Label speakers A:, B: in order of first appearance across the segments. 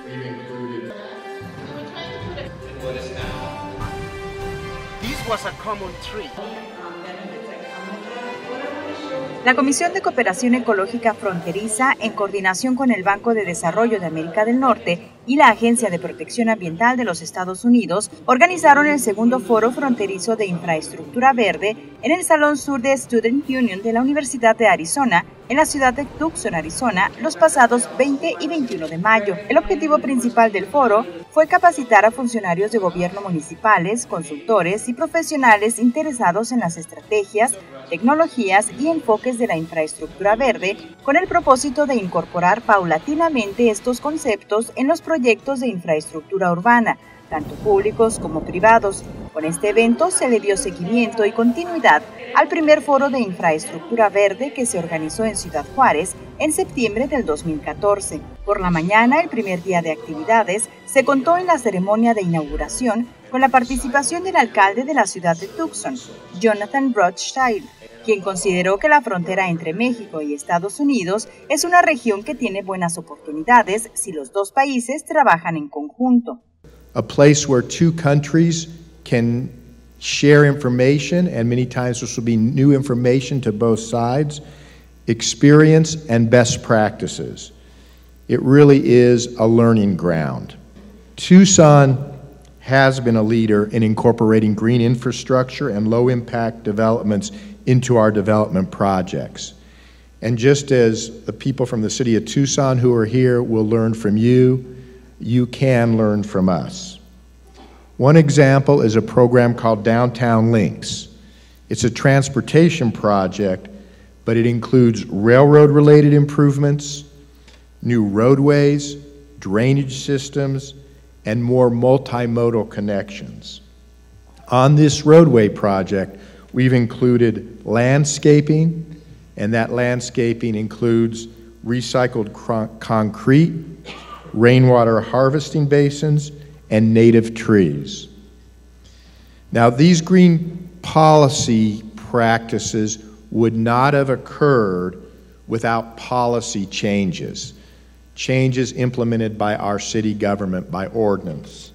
A: We've included
B: This was a common tree.
C: La Comisión de Cooperación Ecológica Fronteriza, en coordinación con el Banco de Desarrollo de América del Norte y la Agencia de Protección Ambiental de los Estados Unidos, organizaron el segundo Foro Fronterizo de Infraestructura Verde en el Salón Sur de Student Union de la Universidad de Arizona, en la ciudad de Tucson, Arizona, los pasados 20 y 21 de mayo. El objetivo principal del foro fue capacitar a funcionarios de gobierno municipales, consultores y profesionales interesados en las estrategias, tecnologías y enfoques de la infraestructura verde, con el propósito de incorporar paulatinamente estos conceptos en los proyectos de infraestructura urbana, tanto públicos como privados. Con este evento se le dio seguimiento y continuidad al primer foro de infraestructura verde que se organizó en Ciudad Juárez en septiembre del 2014. Por la mañana, el primer día de actividades, se contó en la ceremonia de inauguración con la participación del alcalde de la ciudad de Tucson, Jonathan Rothschild, quien consideró que la frontera entre México y Estados Unidos es una región que tiene buenas oportunidades si los dos países trabajan en conjunto.
D: A place where two countries can share information, and many times this will be new information to both sides, experience and best practices. It really is a learning ground. Tucson has been a leader in incorporating green infrastructure and low-impact developments into our development projects. And just as the people from the city of Tucson who are here will learn from you, you can learn from us. One example is a program called Downtown Links. It's a transportation project, but it includes railroad-related improvements, new roadways, drainage systems, and more multimodal connections. On this roadway project, we've included landscaping, and that landscaping includes recycled concrete, rainwater harvesting basins, and native trees. Now, these green policy practices would not have occurred without policy changes implemented by our city government by ordinance.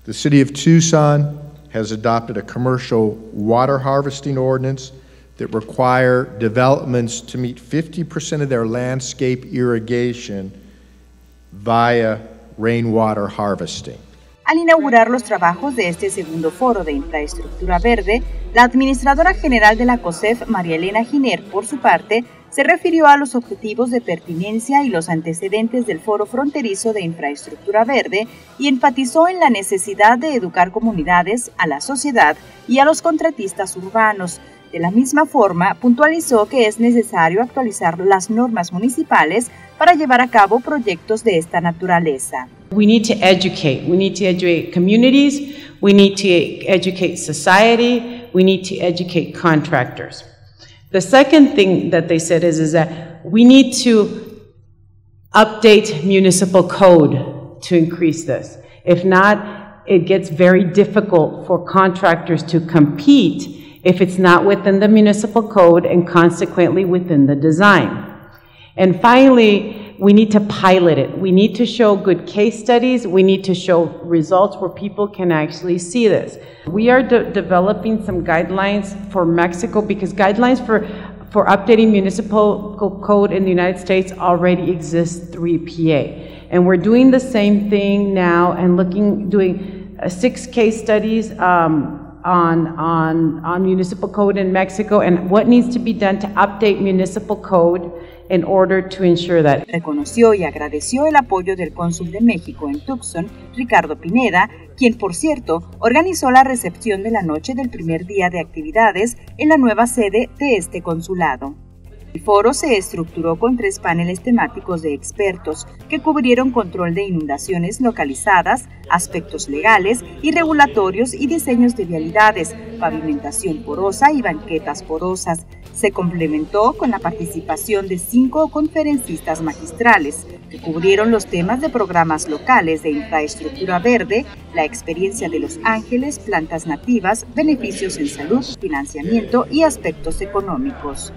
D: The city of Tucson has adopted a commercial water harvesting ordinance that require developments to meet 50% of their landscape irrigation via rainwater harvesting.
C: Al inaugurar los trabajos de este segundo foro de infraestructura verde, la administradora general de la COSEF, María Elena Giner, por su parte, se refirió a los objetivos de pertinencia y los antecedentes del Foro Fronterizo de Infraestructura Verde y enfatizó en la necesidad de educar comunidades, a la sociedad y a los contratistas urbanos. De la misma forma, puntualizó que es necesario actualizar las normas municipales para llevar a cabo proyectos de esta naturaleza.
E: We need to educate. We need to educate communities. We need to educate society. We need to educate contractors. The second thing that they said is that we need to update municipal code to increase this. If not, it gets very difficult for contractors to compete if it's not within the municipal code and consequently within the design. And finally, we need to pilot it. We need to show good case studies. We need to show results where people can actually see this. We are developing some guidelines for Mexico because guidelines for updating municipal code in the United States already exist through EPA. And we're doing the same thing now and doing 6 case studies on municipal code in Mexico and what needs to be done to update municipal code in order to ensure that.
C: Reconoció y agradeció el apoyo del cónsul de México en Tucson, Ricardo Pineda, quien, por cierto, organizó la recepción de la noche del primer día de actividades en la nueva sede de este consulado. El foro se estructuró con 3 paneles temáticos de expertos que cubrieron control de inundaciones localizadas, aspectos legales y regulatorios y diseños de vialidades, pavimentación porosa y banquetas porosas. Se complementó con la participación de 5 conferencistas magistrales que cubrieron los temas de programas locales de infraestructura verde, la experiencia de Los Ángeles, plantas nativas, beneficios en salud, financiamiento y aspectos económicos.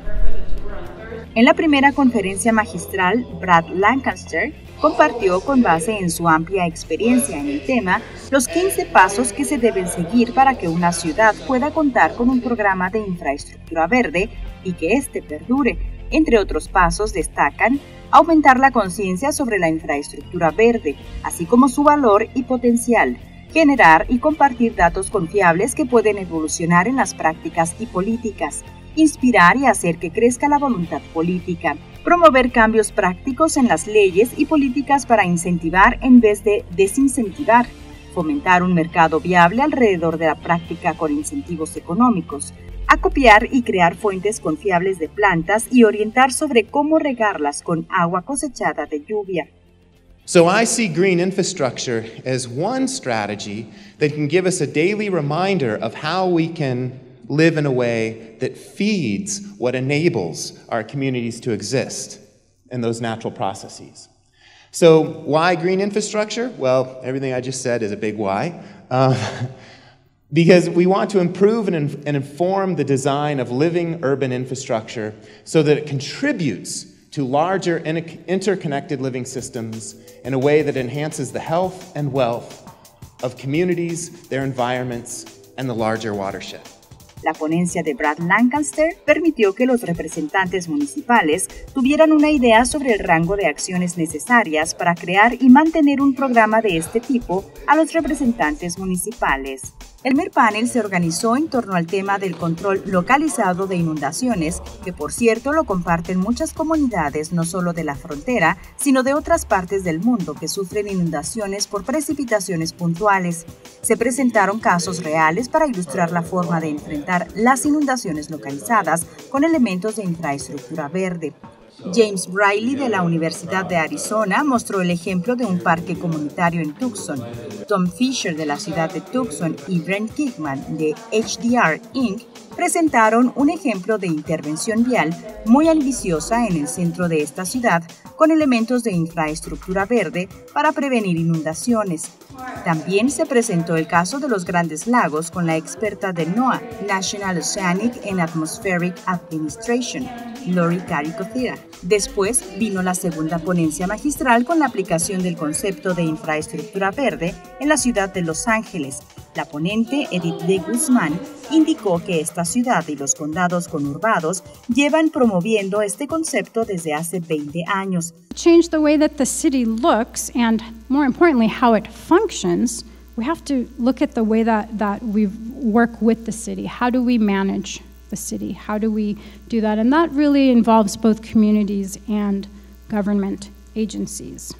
C: En la primera conferencia magistral, Brad Lancaster, compartió, con base en su amplia experiencia en el tema, los 15 pasos que se deben seguir para que una ciudad pueda contar con un programa de infraestructura verde y que éste perdure. Entre otros pasos destacan aumentar la conciencia sobre la infraestructura verde, así como su valor y potencial, generar y compartir datos confiables que pueden evolucionar en las prácticas y políticas, inspirar y hacer que crezca la voluntad política, promover cambios prácticos en las leyes y políticas para incentivar en vez de desincentivar, fomentar un mercado viable alrededor de la práctica con incentivos económicos, acopiar y crear fuentes confiables de plantas y orientar sobre cómo regarlas con agua cosechada de lluvia.
A: So I see green infrastructure as one strategy that can give us a daily reminder of how we can live in a way that feeds what enables our communities to exist in those natural processes. So why green infrastructure? Well, everything I just said is a big why. Because we want to improve and inform the design of living urban infrastructure so that it contributes to larger interconnected living systems in a way that enhances the health and wealth of communities, their environments, and the larger watershed.
C: La ponencia de Brad Lancaster permitió que los representantes municipales tuvieran una idea sobre el rango de acciones necesarias para crear y mantener un programa de este tipo a los representantes municipales. El primer panel se organizó en torno al tema del control localizado de inundaciones, que por cierto lo comparten muchas comunidades no solo de la frontera, sino de otras partes del mundo que sufren inundaciones por precipitaciones puntuales. Se presentaron casos reales para ilustrar la forma de enfrentar las inundaciones localizadas con elementos de infraestructura verde. James Riley de la Universidad de Arizona mostró el ejemplo de un parque comunitario en Tucson. Tom Fisher de la ciudad de Tucson y Brent Kickman de HDR Inc. presentaron un ejemplo de intervención vial muy ambiciosa en el centro de esta ciudad con elementos de infraestructura verde para prevenir inundaciones. También se presentó el caso de los Grandes Lagos con la experta de NOAA, National Oceanic and Atmospheric Administration, Lori Caricotera. Después vino la segunda ponencia magistral con la aplicación del concepto de infraestructura verde en la ciudad de Los Ángeles. La ponente Edith de Guzmán indicó que esta ciudad y los condados conurbados llevan promoviendo este concepto desde hace 20 años.
B: Change the way that the city looks and, more importantly, how it functions. We have to look at the way that we work with the city. How do we manage the city? How do we do that? And that really involves both communities and government agencies.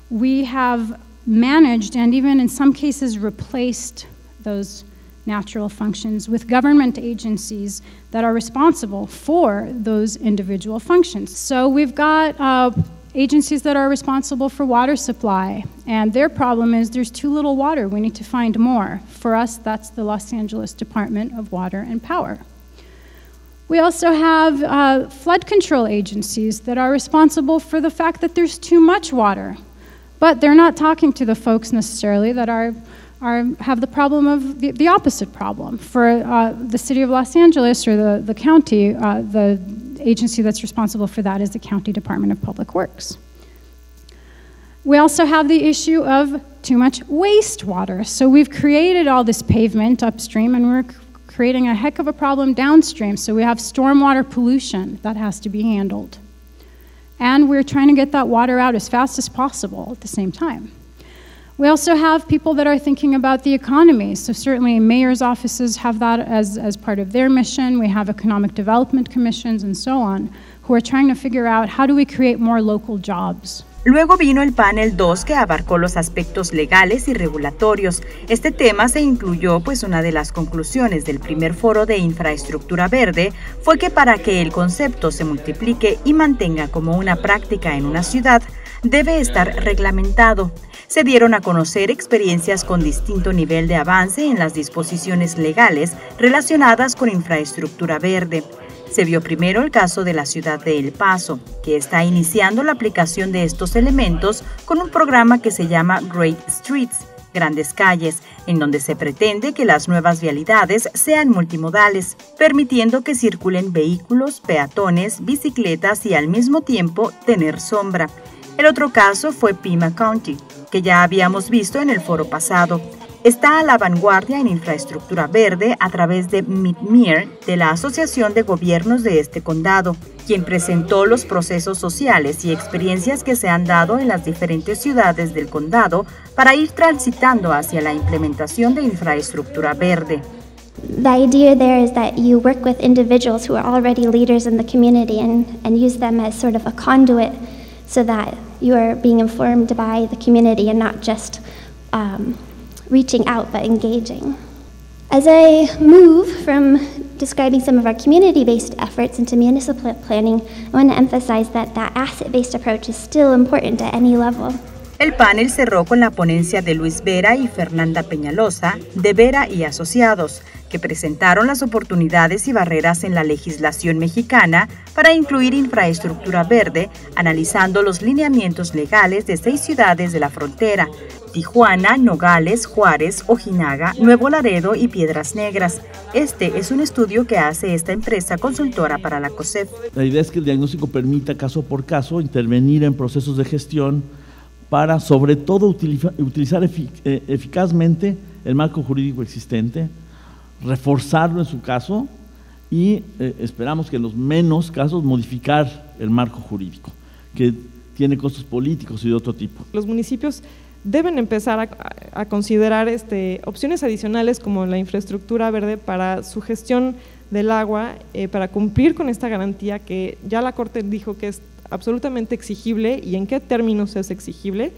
B: We have managed and even in some cases replaced those natural functions with government agencies that are responsible for those individual functions. So we've got agencies that are responsible for water supply, and their problem is there's too little water. We need to find more. For us, that's the Los Angeles Department of Water and Power. We also have flood control agencies that are responsible for the fact that there's too much water. But they're not talking to the folks necessarily that have the problem of the opposite problem. For the city of Los Angeles or the county, the agency that's responsible for that is the County Department of Public Works. We also have the issue of too much wastewater. So we've created all this pavement upstream and we're creating a heck of a problem downstream. So we have stormwater pollution that has to be handled. And we're trying to get that water out as fast as possible at the same time. We also have people that are thinking about the economy. So certainly mayor's offices have that as part of their mission. We have economic development commissions and so on, who are trying to figure out how do we create more local jobs.
C: Luego vino el panel 2 que abarcó los aspectos legales y regulatorios. Este tema se incluyó, pues una de las conclusiones del primer foro de infraestructura verde fue que para que el concepto se multiplique y mantenga como una práctica en una ciudad, debe estar reglamentado. Se dieron a conocer experiencias con distinto nivel de avance en las disposiciones legales relacionadas con infraestructura verde. Se vio primero el caso de la ciudad de El Paso, que está iniciando la aplicación de estos elementos con un programa que se llama Great Streets, Grandes Calles, en donde se pretende que las nuevas vialidades sean multimodales, permitiendo que circulen vehículos, peatones, bicicletas y al mismo tiempo tener sombra. El otro caso fue Pima County, que ya habíamos visto en el foro pasado. Está a la vanguardia en infraestructura verde a través de MidMeer, de la Asociación de Gobiernos de este condado, quien presentó los procesos sociales y experiencias que se han dado en las diferentes ciudades del condado para ir transitando hacia la implementación de infraestructura verde.
F: The idea there is that you work with individuals who are already leaders in the community and use them as sort of a conduit so that you are being informed by the community and not just reaching out but engaging. As I move from describing some of our community-based efforts into municipal planning, I want to emphasize that that asset-based approach is still important at any level.
C: El panel cerró con la ponencia de Luis Vera y Fernanda Peñalosa, de Vera y Asociados, que presentaron las oportunidades y barreras en la legislación mexicana para incluir infraestructura verde, analizando los lineamientos legales de 6 ciudades de la frontera: Tijuana, Nogales, Juárez, Ojinaga, Nuevo Laredo y Piedras Negras. Este es un estudio que hace esta empresa consultora para la COSEF.
G: La idea es que el diagnóstico permita caso por caso intervenir en procesos de gestión para, sobre todo, utilizar eficazmente el marco jurídico existente, reforzarlo en su caso y esperamos que en los menos casos modificar el marco jurídico, que tiene costos políticos y de otro tipo.
H: Los municipios deben empezar a considerar opciones adicionales como la infraestructura verde para su gestión del agua, para cumplir con esta garantía que ya la Corte dijo que es absolutamente exigible y en qué términos es exigible,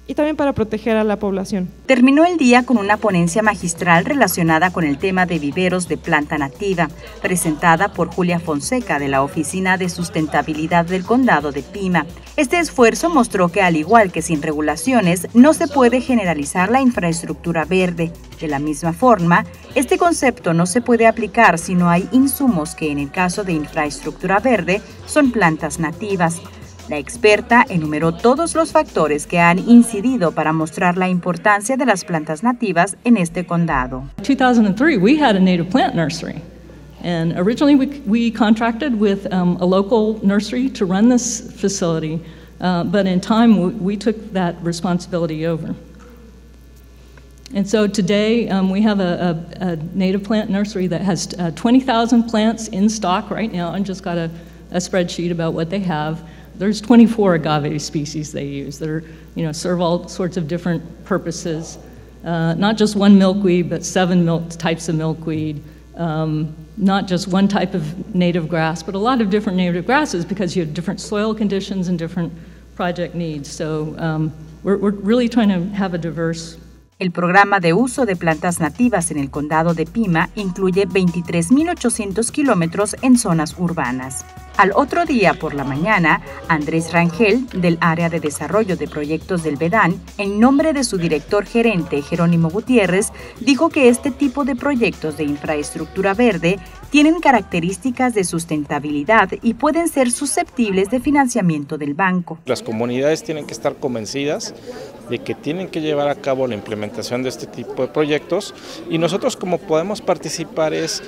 H: y también para proteger a la población.
C: Terminó el día con una ponencia magistral relacionada con el tema de viveros de planta nativa, presentada por Julia Fonseca de la Oficina de Sustentabilidad del Condado de Pima. Este esfuerzo mostró que, al igual que sin regulaciones, no se puede generalizar la infraestructura verde. De la misma forma, este concepto no se puede aplicar si no hay insumos que, en el caso de infraestructura verde, son plantas nativas. La experta enumeró todos los factores que han incidido para mostrar la importancia de las plantas nativas en este condado.
I: In 2003, we had a native plant nursery, and originally we contracted with a local nursery to run this facility, but in time we took that responsibility over. And so today we have a native plant nursery that has 20,000 plants in stock right now, and just got a spreadsheet about what they have. There's 24 agave species they use that are, serve all sorts of different purposes. Not just one milkweed, but 7 types of milkweed. Not just one type of native grass, but a lot of different native grasses because you have different soil conditions and different project needs. So we're really trying to have a diverse.
C: El programa de uso de plantas nativas en el condado de Pima incluye 23.800 kilómetros en zonas urbanas. Al otro día por la mañana, Andrés Rangel, del Área de Desarrollo de Proyectos del VEDAN, en nombre de su director gerente Jerónimo Gutiérrez, dijo que este tipo de proyectos de infraestructura verde tienen características de sustentabilidad y pueden ser susceptibles de financiamiento del banco.
J: Las comunidades tienen que estar convencidas de que tienen que llevar a cabo la implementación de este tipo de proyectos, y nosotros como podemos participar es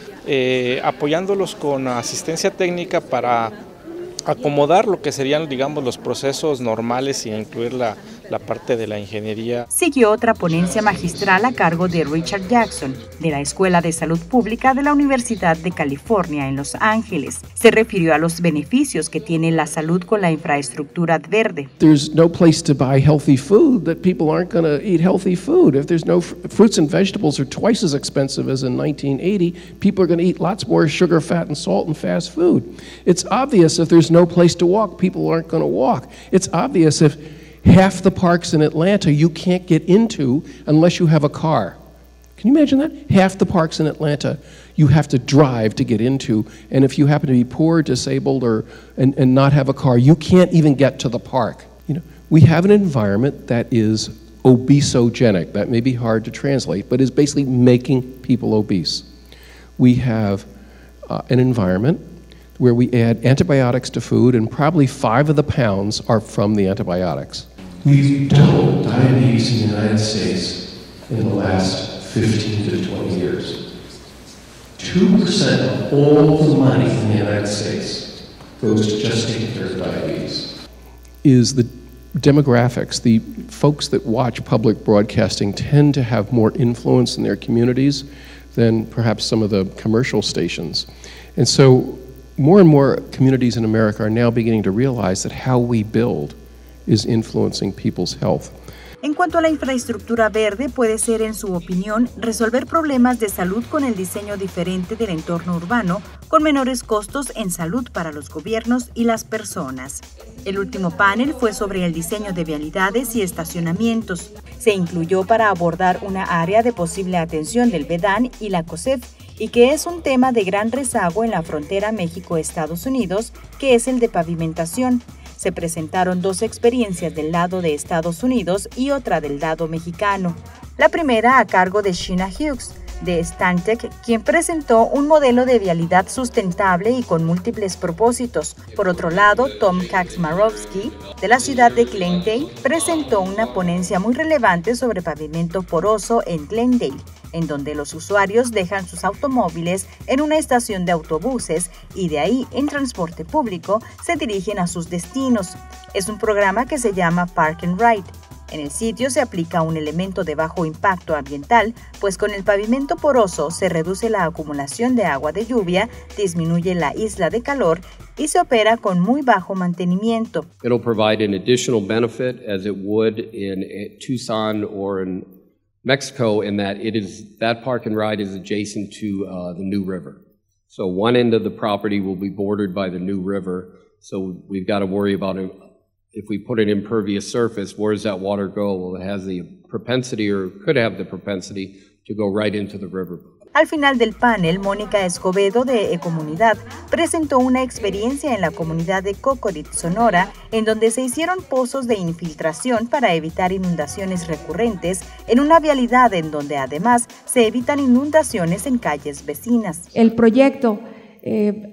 J: apoyándolos con asistencia técnica para acomodar lo que serían, digamos, los procesos normales y incluir la parte de la ingeniería.
C: Siguió otra ponencia magistral a cargo de Richard Jackson, de la Escuela de Salud Pública de la Universidad de California en Los Ángeles. Se refirió a los beneficios que tiene la salud con la infraestructura verde.
K: There's no place to buy healthy food that people aren't going to eat healthy food. If there's no fruits and vegetables are twice as expensive as in 1980, people are going to eat lots more sugar, fat, and salt and fast food. It's obvious if there's no place to walk, people aren't going to walk. It's obvious if half the parks in Atlanta you can't get into unless you have a car. Can you imagine that? Half the parks in Atlanta you have to drive to get into, and if you happen to be poor, disabled, and not have a car, you can't even get to the park. We have an environment that is obesogenic. That may be hard to translate, but is basically making people obese. We have an environment where we add antibiotics to food, and probably 5 of the pounds are from the antibiotics.
L: We've doubled diabetes in the United States in the last 15 to 20 years. 2% of all the money in the United States goes to just taking care of diabetes.
K: Is the demographics. The folks that watch public broadcasting tend to have more influence in their communities than perhaps some of the commercial stations. And so more and more communities in America are now beginning to realize that how we build is influencing people's health.
C: En cuanto a la infraestructura verde, puede ser, en su opinión, resolver problemas de salud con el diseño diferente del entorno urbano, con menores costos en salud para los gobiernos y las personas. El último panel fue sobre el diseño de vialidades y estacionamientos. Se incluyó para abordar una área de posible atención del VEDAN y la COSEF, y que es un tema de gran rezago en la frontera México-Estados Unidos, que es el de pavimentación. Se presentaron 2 experiencias del lado de Estados Unidos y otra del lado mexicano. La primera a cargo de Sheena Hughes, de Stantec, quien presentó un modelo de vialidad sustentable y con múltiples propósitos. Por otro lado, Tom Kaczmarowski, de la ciudad de Glendale, presentó una ponencia muy relevante sobre pavimento poroso en Glendale, en donde los usuarios dejan sus automóviles en una estación de autobuses y de ahí, en transporte público, se dirigen a sus destinos. Es un programa que se llama Park and Ride. En el sitio se aplica un elemento de bajo impacto ambiental, pues con el pavimento poroso se reduce la acumulación de agua de lluvia, disminuye la isla de calor y se opera con muy bajo mantenimiento.
M: It'll provide an additional benefit as it would in Tucson or in Mexico, in that that park and ride is adjacent to the New River. So one end of the property will be bordered by the New River, so we've got to worry about it. If we put an impervious surface, where does that water go? Well, it has the propensity, or could have the propensity, to go right into the river.
C: Al final del panel, Mónica Escobedo, de Ecomunidad, presentó una experiencia en la comunidad de Cocorit, Sonora, en donde se hicieron pozos de infiltración para evitar inundaciones recurrentes en una vialidad en donde además se evitan inundaciones en calles vecinas.
N: El proyecto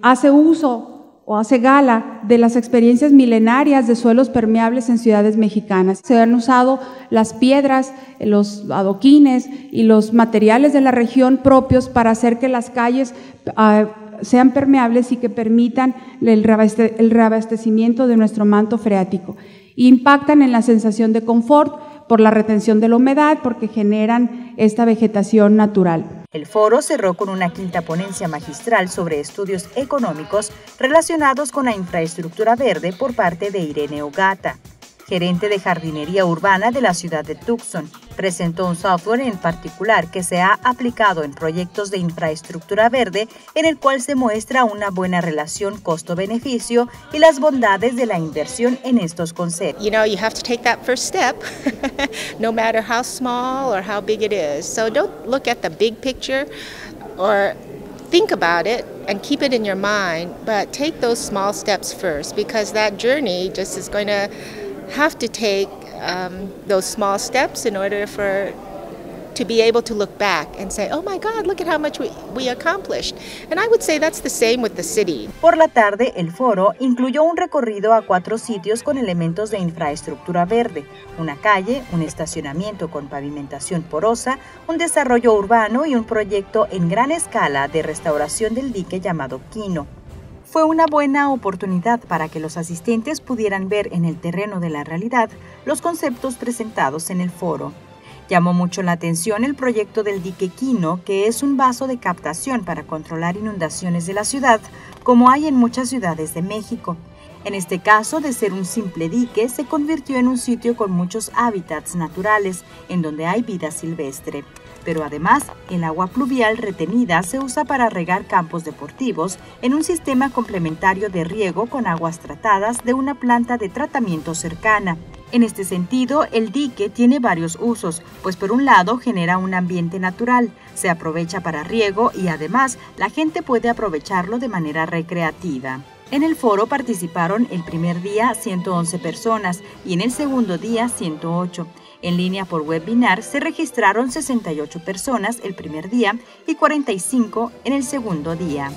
N: hace uso o hace gala de las experiencias milenarias de suelos permeables en ciudades mexicanas. Se han usado las piedras, los adoquines y los materiales de la región propios para hacer que las calles sean permeables y que permitan el reabastecimiento de nuestro manto freático. Impactan en la sensación de confort por la retención de la humedad, porque generan esta vegetación natural.
C: El foro cerró con una quinta ponencia magistral sobre estudios económicos relacionados con la infraestructura verde por parte de Irene Ogata, gerente de jardinería urbana de la ciudad de Tucson. Presentó un software en particular que se ha aplicado en proyectos de infraestructura verde, en el cual se muestra una buena relación costo-beneficio y las bondades de la inversión en estos conceptos.
O: You know, you have to take that first step, no matter how small or how big it is. So don't look at the big picture or think about it and keep it in your mind, but take those small steps first, because that journey just is going to have to take those small steps in order to be able to look back and say, oh my God, look at how much we accomplished. And I would say that's the same with the city.
C: Por la tarde, el foro incluyó un recorrido a 4 sitios con elementos de infraestructura verde, una calle, un estacionamiento con pavimentación porosa, un desarrollo urbano y un proyecto en gran escala de restauración del dique llamado Quino. Fue una buena oportunidad para que los asistentes pudieran ver en el terreno de la realidad los conceptos presentados en el foro. Llamó mucho la atención el proyecto del dique Quino, que es un vaso de captación para controlar inundaciones de la ciudad, como hay en muchas ciudades de México. En este caso, de ser un simple dique, se convirtió en un sitio con muchos hábitats naturales, en donde hay vida silvestre. Pero además, el agua pluvial retenida se usa para regar campos deportivos en un sistema complementario de riego con aguas tratadas de una planta de tratamiento cercana. En este sentido, el dique tiene varios usos, pues por un lado genera un ambiente natural, se aprovecha para riego y además la gente puede aprovecharlo de manera recreativa. En el foro participaron el primer día 111 personas y en el segundo día 108. En línea por webinar se registraron 68 personas el primer día y 45 en el segundo día.